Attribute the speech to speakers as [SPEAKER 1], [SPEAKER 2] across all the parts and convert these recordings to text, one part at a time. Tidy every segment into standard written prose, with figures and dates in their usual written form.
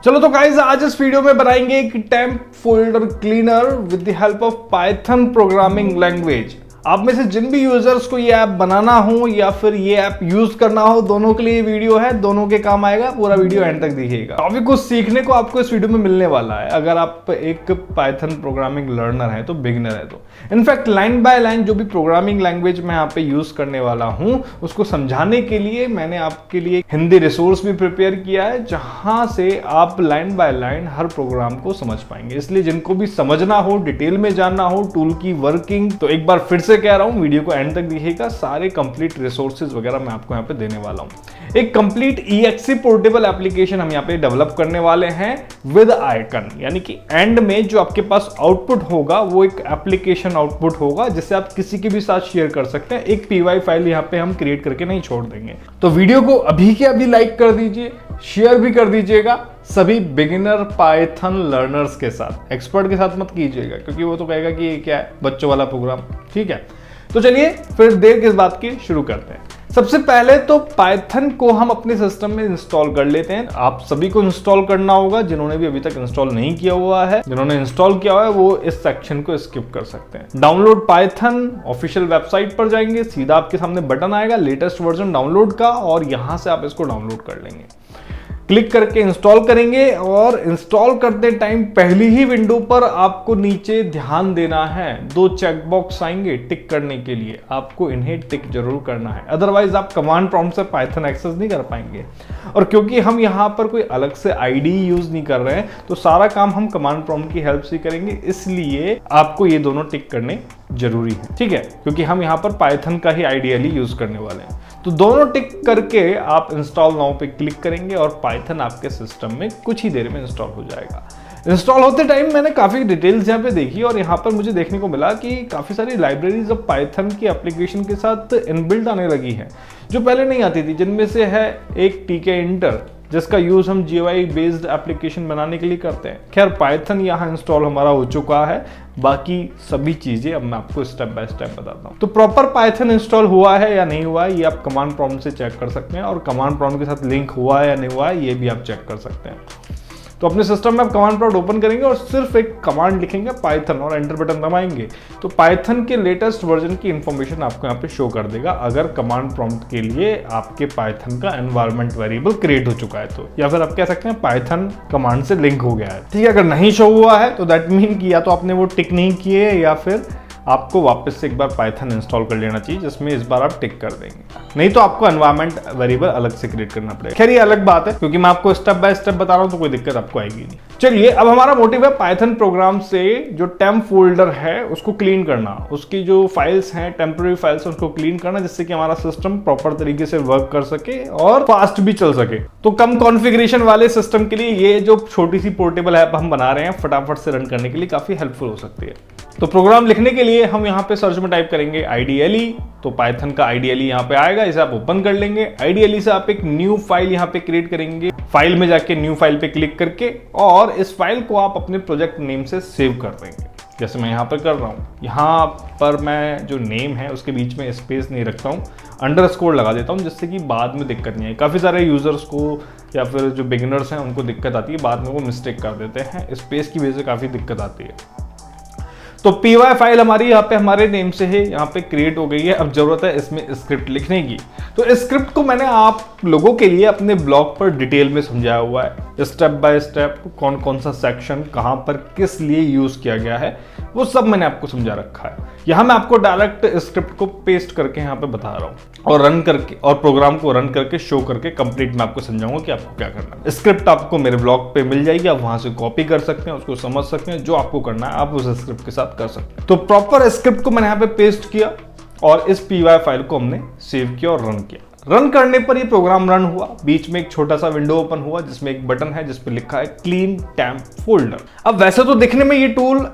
[SPEAKER 1] चलो तो गाइस आज इस वीडियो में बनाएंगे एक temp folder cleaner with the help of Python programming language. आप में से जिन भी यूजर्स को ये ऐप बनाना हो या फिर ये ऐप यूज करना हो, दोनों के लिए ये वीडियो है, दोनों के काम आएगा। पूरा वीडियो एंड तक देखिएगा। काफी कुछ सीखने को आपको इस वीडियो में मिलने वाला है अगर आप एक पाइथन प्रोग्रामिंग लर्नर है तो, बिगिनर है तो। इनफैक्ट लाइन बाय लाइन जो भी प्रोग्रामिंग लैंग्वेज मैं यहाँ पे यूज करने वाला हूँ उसको समझाने के लिए मैंने आपके लिए हिंदी रिसोर्स भी प्रिपेयर किया है, जहां से आप लाइन बाय लाइन हर प्रोग्राम को समझ पाएंगे। इसलिए जिनको भी समझना हो, डिटेल में जानना हो टूल की वर्किंग, तो एक बार फिर से कह रहा हूं वीडियो को एंड तक देखिएगा। सारे कंप्लीट रिसोर्सेज वगैरह मैं आपको यहाँ पे देने वाला हूं। एक कंप्लीट EXE पोर्टेबल एप्लीकेशन हम यहाँ पे डेवलप करने वाले हैं विद आइकन, यानी कि एंड में जो आपके पास आउटपुट होगा वो एक एप्लीकेशन आउटपुट होगा जिसे आप किसी के भी साथ शेयर कर सकते हैं। एक PY फाइल यहाँ पे हम क्रिएट करके नहीं छोड़ देंगे। तो वीडियो को अभी के अभी लाइक कर दीजिए, शेयर भी कर दीजिएगा सभी बिगिनर पाइथन लर्नर्स के साथ। एक्सपर्ट के साथ मत कीजिएगा क्योंकि वो तो कहेगा कि ये क्या है, बच्चों वाला प्रोग्राम। ठीक है, तो चलिए फिर देर किस बात की, शुरू करते हैं। सबसे पहले तो पाइथन को हम अपने सिस्टम में इंस्टॉल कर लेते हैं। आप सभी को इंस्टॉल करना होगा, जिन्होंने भी अभी तक इंस्टॉल नहीं किया हुआ है। जिन्होंने इंस्टॉल किया हुआ है वो इस सेक्शन को स्किप कर सकते हैं। डाउनलोड पाइथन ऑफिशियल वेबसाइट पर जाएंगे, सीधा आपके सामने बटन आएगा लेटेस्ट वर्जन डाउनलोड का, और यहां से आप इसको डाउनलोड कर लेंगे। क्लिक करके इंस्टॉल करेंगे और इंस्टॉल करते टाइम पहली ही विंडो पर आपको नीचे ध्यान देना है, 2 चेकबॉक्स आएंगे टिक करने के लिए। आपको इन्हें टिक जरूर करना है, अदरवाइज आप कमांड प्रॉम्प्ट से पाइथन एक्सेस नहीं कर पाएंगे। और क्योंकि हम यहाँ पर कोई अलग से आईडी यूज नहीं कर रहे हैं तो सारा काम हम कमांड प्रॉम्प्ट की हेल्प से करेंगे, इसलिए आपको ये दोनों टिक करने जरूरी है। ठीक है, क्योंकि हम यहाँ पर पाइथन का ही आइडियली यूज करने वाले हैं। तो दोनों टिक करके आप इंस्टॉल नाउ पे क्लिक करेंगे और पाइथन आपके सिस्टम में कुछ ही देर में इंस्टॉल हो जाएगा। इंस्टॉल होते टाइम मैंने काफी डिटेल्स यहाँ पे देखी और यहाँ पर मुझे देखने को मिला कि काफी सारी लाइब्रेरीज अब पाइथन की एप्लीकेशन के साथ इनबिल्ट आने लगी हैं जो पहले नहीं आती थी, जिनमें से है एक tkinter, जिसका यूज हम GUI बेस्ड एप्लीकेशन बनाने के लिए करते हैं। खैर पाइथन यहाँ इंस्टॉल हमारा हो चुका है, बाकी सभी चीजें अब मैं आपको स्टेप बाय स्टेप बताता हूँ। तो प्रॉपर पाइथन इंस्टॉल हुआ है या नहीं हुआ है ये आप कमांड प्रॉम्प्ट से चेक कर सकते हैं, और कमांड प्रॉम्प्ट के साथ लिंक हुआ है या नहीं हुआ है ये भी आप चेक कर सकते हैं। तो अपने सिस्टम में आप कमांड प्रॉम्प्ट ओपन करेंगे और सिर्फ एक कमांड लिखेंगे पाइथन और एंटर बटन दबाएंगे तो पाइथन के लेटेस्ट वर्जन की इंफॉर्मेशन आपको यहाँ पे शो कर देगा, अगर कमांड प्रॉम्प्ट के लिए आपके पाइथन का एनवायरनमेंट वेरिएबल क्रिएट हो चुका है तो, या फिर आप कह सकते हैं पाइथन कमांड से लिंक हो गया है। ठीक है, अगर नहीं शो हुआ है तो दैट मीन कि या तो आपने वो टिक नहीं किए या फिर आपको वापस से एक बार पाइथन इंस्टॉल कर लेना चाहिए, जिसमें इस बार आप टिक कर देंगे, नहीं तो आपको एनवायरनमेंट वेरिएबल अलग से क्रिएट करना पड़ेगा। खैर ये अलग बात है क्योंकि मैं आपको स्टेप बाय स्टेप बता रहा हूं तो कोई दिक्कत आपको आएगी नहीं। चलिए, अब हमारा मोटिव है पाइथन प्रोग्राम से जो टेम्प फोल्डर है उसको क्लीन करना, उसकी जो फाइल्स हैं टेम्पररी फाइल्स उसको क्लीन करना, जिससे कि हमारा सिस्टम प्रॉपर तरीके से वर्क कर सके और फास्ट भी चल सके। तो कम कॉन्फ़िगरेशन वाले सिस्टम के लिए ये जो छोटी सी पोर्टेबल ऐप हम बना रहे हैं फटाफट से रन करने के लिए काफी हेल्पफुल हो सकती है। तो प्रोग्राम लिखने के लिए हम यहाँ पे सर्च में टाइप करेंगे IDLE, तो पाइथन का IDLE यहाँ पे आएगा, इसे आप ओपन कर लेंगे। IDLE से आप एक न्यू फाइल यहाँ पे क्रिएट करेंगे, फाइल में जाके न्यू फाइल पे क्लिक करके, और इस फाइल को आप अपने प्रोजेक्ट नेम से सेव कर देंगे, जैसे मैं यहाँ पर कर रहा हूँ। यहाँ पर मैं जो नेम है उसके बीच में स्पेस नहीं रखता हूँ, अंडरस्कोर लगा देता हूँ, जिससे कि बाद में दिक्कत नहीं आए। काफ़ी सारे यूजर्स को या फिर जो बिगिनर्स हैं उनको दिक्कत आती है, बाद में वो मिस्टेक कर देते हैं, स्पेस की वजह से काफ़ी दिक्कत आती है। तो PY फाइल हमारी यहाँ पे हमारे नेम से है, यहाँ पे क्रिएट हो गई है। अब जरूरत है इसमें स्क्रिप्ट लिखने की। तो इस स्क्रिप्ट को मैंने आप लोगों के लिए अपने ब्लॉग पर डिटेल में समझाया हुआ है, स्टेप बाय स्टेप, कौन कौन सा सेक्शन कहाँ पर किस लिए यूज किया गया है वो सब मैंने आपको समझा रखा है। यहाँ मैं आपको डायरेक्ट स्क्रिप्ट को पेस्ट करके यहाँ पे बता रहा हूँ और रन करके, और प्रोग्राम को रन करके शो करके कंप्लीट मैं आपको समझाऊंगा कि आपको क्या करना है। स्क्रिप्ट आपको मेरे ब्लॉग पे मिल जाएगी, आप वहां से कॉपी कर सकते हैं, उसको समझ सकते हैं, जो आपको करना है आप उस स्क्रिप्ट के साथ कर सकते हैं। तो प्रॉपर स्क्रिप्ट को मैंने यहाँ पे पेस्ट किया और इस PY फाइल को हमने सेव किया और रन किया। रन करने पर ये प्रोग्राम रन हुआ, बीच में एक छोटा सा विंडो ओपन हुआ जिसमें एक बटन है जिस पर लिखा है क्लीन टेम्प फोल्डर। अब वैसे तो दिखने में ये टूल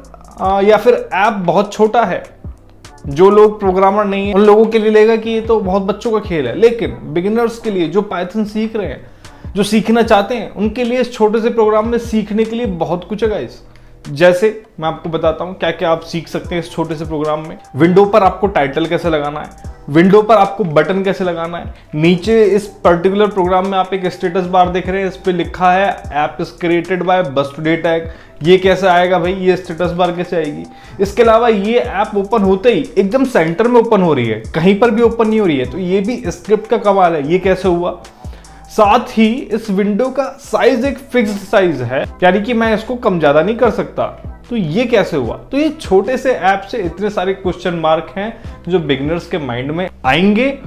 [SPEAKER 1] या फिर ऐप बहुत छोटा है, जो लोग प्रोग्रामर नहीं है उन लोगों के लिए लगेगा कि ये तो बहुत बच्चों का खेल है, लेकिन बिगिनर्स के लिए जो पाइथन सीख रहे हैं, जो सीखना चाहते हैं, उनके लिए इस छोटे से प्रोग्राम में सीखने के लिए बहुत कुछ है गाइस। जैसे मैं आपको बताता हूं क्या क्या आप सीख सकते हैं इस छोटे से प्रोग्राम में। विंडो पर आपको टाइटल कैसे लगाना है, विंडो पर आपको बटन कैसे लगाना है, नीचे इस पर्टिकुलर प्रोग्राम में आप एक स्टेटस बार देख रहे हैं, इस पे लिखा है ऐप इज क्रिएटेड बाय बस टुडे टैग। ये कैसे आएगा भाई, ये स्टेटस बार कैसे आएगी। इसके अलावा ये ऐप ओपन होते ही एकदम सेंटर में ओपन हो रही है, कहीं पर भी ओपन नहीं हो रही है, तो ये भी स्क्रिप्ट का कमाल है। ये कैसे हुआ। साथ ही इस विंडो का साइज एक फिक्स्ड साइज है, यानी कि मैं इसको कम ज्यादा नहीं कर सकता। तो ये कैसे हुआ। तो ये छोटे से ऐप से इतने सारे क्वेश्चन मार्क हैं जो बिगिनर्स के माइंड में आएंगे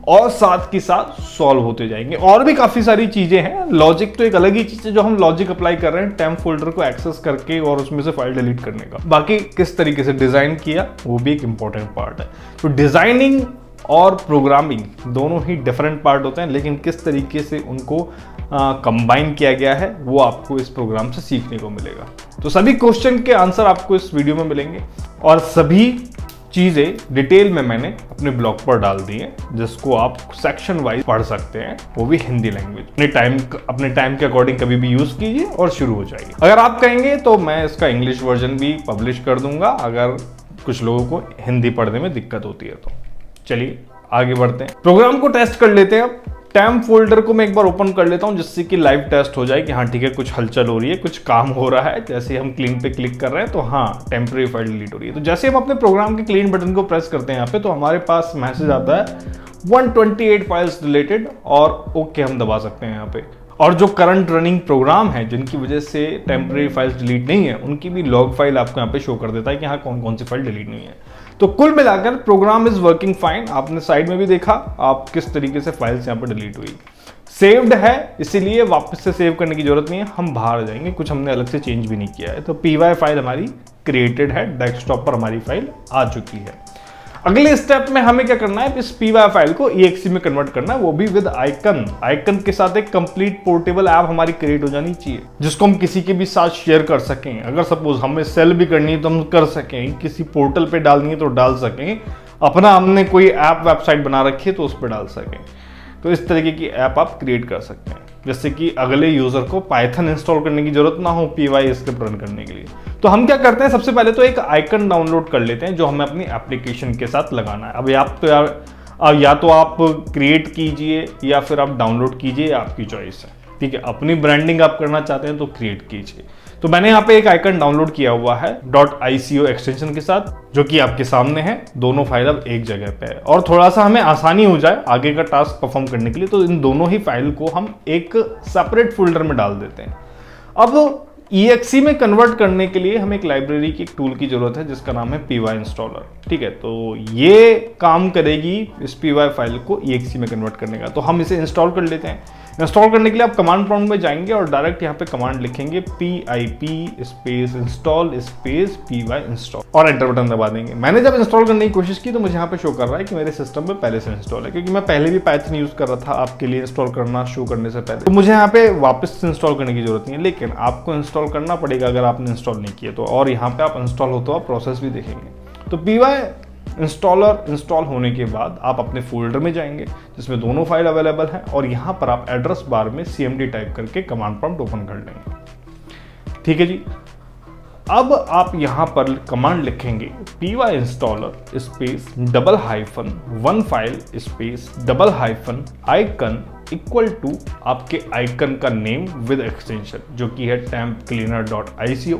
[SPEAKER 1] और साथ के साथ सॉल्व होते जाएंगे। और भी काफी सारी चीजें हैं। लॉजिक तो एक अलग ही चीज है जो हम लॉजिक अप्लाई कर रहे हैं टेम्प फोल्डर को एक्सेस करके और उसमें से फाइल डिलीट करने का। बाकी किस तरीके से डिजाइन किया वो भी एक इंपॉर्टेंट पार्ट है। तो डिजाइनिंग और प्रोग्रामिंग दोनों ही डिफरेंट पार्ट होते हैं, लेकिन किस तरीके से उनको कंबाइन किया गया है वो आपको इस प्रोग्राम से सीखने को मिलेगा। तो सभी क्वेश्चन के आंसर आपको इस वीडियो में मिलेंगे और सभी चीजें डिटेल में मैंने अपने ब्लॉग पर डाल दी हैं, जिसको आप सेक्शन वाइज पढ़ सकते हैं, वो भी हिंदी लैंग्वेज। अपने टाइम के अकॉर्डिंग कभी भी यूज कीजिए और शुरू हो जाइए। अगर आप कहेंगे तो मैं इसका इंग्लिश वर्जन भी पब्लिश कर दूंगा, अगर कुछ लोगों को हिंदी पढ़ने में दिक्कत होती है तो। चलिए आगे बढ़ते हैं, प्रोग्राम को टेस्ट कर लेते हैं। अब टेम्प फोल्डर को मैं एक बार ओपन कर लेता हूं जिससे कि लाइव टेस्ट हो जाए कि हाँ ठीक है, कुछ हलचल हो रही है, कुछ काम हो रहा है। जैसे हम क्लीन पे क्लिक कर रहे हैं तो हाँ टेम्परेरी फाइल डिलीट हो रही है। तो जैसे हम अपने प्रोग्राम के क्लीन बटन को प्रेस करते हैं यहाँ पे, तो हमारे पास मैसेज आता है 128 फाइल्स डिलीटेड और ओके हम दबा सकते हैं यहाँ पे। और जो करंट रनिंग प्रोग्राम है जिनकी वजह से टेम्परेरी फाइल्स डिलीट नहीं है, उनकी भी लॉग फाइल आपको यहाँ पे शो कर देता है कि हाँ कौन कौन सी फाइल डिलीट नहीं है। तो कुल मिलाकर प्रोग्राम इज वर्किंग फाइन। आपने साइड में भी देखा आप किस तरीके से फाइल्स यहाँ पे डिलीट हुई। सेव्ड है, इसीलिए वापस से सेव करने की जरूरत नहीं है, हम बाहर आ जाएंगे, कुछ हमने अलग से चेंज भी नहीं किया है। तो py फाइल हमारी क्रिएटेड है, डेस्कटॉप पर हमारी फाइल आ चुकी है। अगले स्टेप में हमें क्या करना है, इस py फाइल को exe में कन्वर्ट करना है, वो भी विद आइकन। आइकन के साथ एक कंप्लीट पोर्टेबल ऐप हमारी क्रिएट हो जानी चाहिए जिसको हम किसी के भी साथ शेयर कर सकें। अगर सपोज हमें सेल भी करनी है तो हम कर सकें, किसी पोर्टल पे डालनी है तो डाल सकें, अपना हमने कोई ऐप वेबसाइट बना रखी है तो उस पर डाल सकें। तो इस तरीके की ऐप आप क्रिएट कर सकते हैं, जैसे कि अगले यूजर को पाइथन इंस्टॉल करने की जरूरत ना हो py स्क्रिप्ट रन करने के लिए। तो हम क्या करते हैं, सबसे पहले तो एक आइकन डाउनलोड कर लेते हैं जो हमें अपनी एप्लीकेशन के साथ लगाना है। अब या तो आप क्रिएट कीजिए या फिर आप डाउनलोड कीजिए, आपकी चॉइस है, ठीक है। अपनी ब्रांडिंग आप करना चाहते हैं तो क्रिएट कीजिए। तो मैंने यहाँ पे एक आइकन डाउनलोड किया हुआ है .ico एक्सटेंशन के साथ, जो कि आपके सामने है। दोनों फाइल अब एक जगह पे है और थोड़ा सा हमें आसानी हो जाए आगे का टास्क परफॉर्म करने के लिए, तो इन दोनों ही फाइल को हम एक सेपरेट फोल्डर में डाल देते हैं। अब exe में कन्वर्ट करने के लिए हमें एक लाइब्रेरी की एक टूल की जरूरत है जिसका नाम है py इंस्टॉलर, ठीक है। तो ये काम करेगी इस py फाइल को exe में कन्वर्ट करने का। तो हम इसे इंस्टॉल कर लेते हैं। इंस्टॉल करने के लिए आप कमांड प्रॉम्प्ट में जाएंगे और डायरेक्ट यहाँ पे कमांड लिखेंगे pip space install space py install और एंटर बटन दबा देंगे। मैंने जब इंस्टॉल करने की कोशिश की तो मुझे यहाँ पे शो कर रहा है कि मेरे सिस्टम में पहले से इंस्टॉल है, क्योंकि मैं पहले भी पाइथन यूज कर रहा था आपके लिए इंस्टॉल करना शो करने से पहले। तो मुझे यहाँ पे वापस से इंस्टॉल करने की जरूरत नहीं है, लेकिन आपको इंस्टॉल करना पड़ेगा अगर आपने इंस्टॉल नहीं किया तो। और यहाँ पे आप इंस्टॉल होता हुआ प्रोसेस भी देखेंगे। तो py इंस्टॉलर इंस्टॉल होने के बाद आप अपने फोल्डर में जाएंगे जिसमें दोनों फाइल अवेलेबल हैं और यहाँ पर आप एड्रेस बार में cmd टाइप करके कमांड प्रॉम्प्ट ओपन कर लेंगे, ठीक है जी। अब आप यहाँ पर कमांड लिखेंगे py installer space _1 file space _icon equal to आपके आइकन का नेम विद एक्सटेंशन जो कि है tempcleaner.ico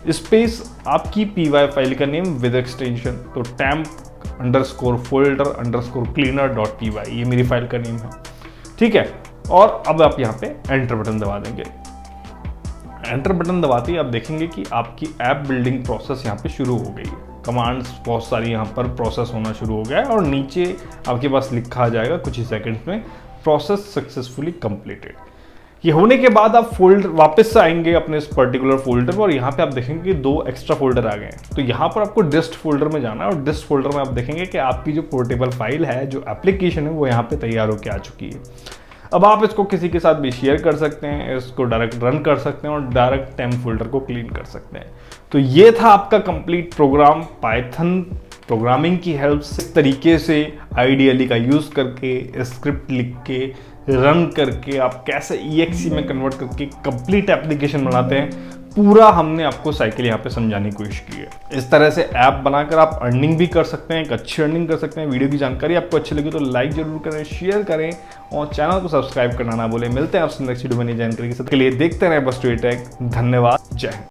[SPEAKER 1] स्पेस आपकी py फाइल का नेम विद एक्सटेंशन, तो temp_folder_cleaner.py ये मेरी फाइल का नेम है, ठीक है। और अब आप यहाँ पे एंटर बटन दबा देंगे। एंटर बटन दबाते ही आप देखेंगे कि आपकी ऐप बिल्डिंग प्रोसेस यहाँ पे शुरू हो गई है। कमांड्स बहुत सारी यहाँ पर प्रोसेस होना शुरू हो गया है और नीचे आपके पास लिखा आ जाएगा कुछ ही सेकंड्स में प्रोसेस सक्सेसफुली कंप्लीटेड। ये होने के बाद आप फोल्डर वापस से आएंगे अपने इस पर्टिकुलर फोल्डर पर और यहाँ पे आप देखेंगे कि 2 एक्स्ट्रा फोल्डर आ गए हैं। तो यहाँ पर आपको डिस्ट फोल्डर में जाना है और डिस्ट फोल्डर में आप देखेंगे कि आपकी जो पोर्टेबल फाइल है, जो एप्लीकेशन है, वो यहाँ पे तैयार होकर आ चुकी है। अब आप इसको किसी के साथ भी शेयर कर सकते हैं, इसको डायरेक्ट रन कर सकते हैं और डायरेक्ट टेम्प फोल्डर को क्लीन कर सकते हैं। तो ये था आपका कंप्लीट प्रोग्राम पाइथन प्रोग्रामिंग की हेल्प से इस तरीके से आइडियली का यूज़ करके स्क्रिप्ट लिख के रन करके आप कैसे exe में कन्वर्ट करके कंप्लीट एप्लीकेशन बनाते हैं। पूरा हमने आपको साइकिल यहाँ पे समझाने की कोशिश की है। इस तरह से ऐप बनाकर आप अर्निंग भी कर सकते हैं, एक अच्छी अर्निंग कर सकते हैं। वीडियो की जानकारी आपको अच्छी लगी तो लाइक जरूर करें, शेयर करें और चैनल को सब्सक्राइब करना ना भूलें। मिलते हैं आपसे नेक्स्ट वीडियो में नई जानकारी के साथ। के लिए देखते रहें बस टेक। धन्यवाद, जय हिंद।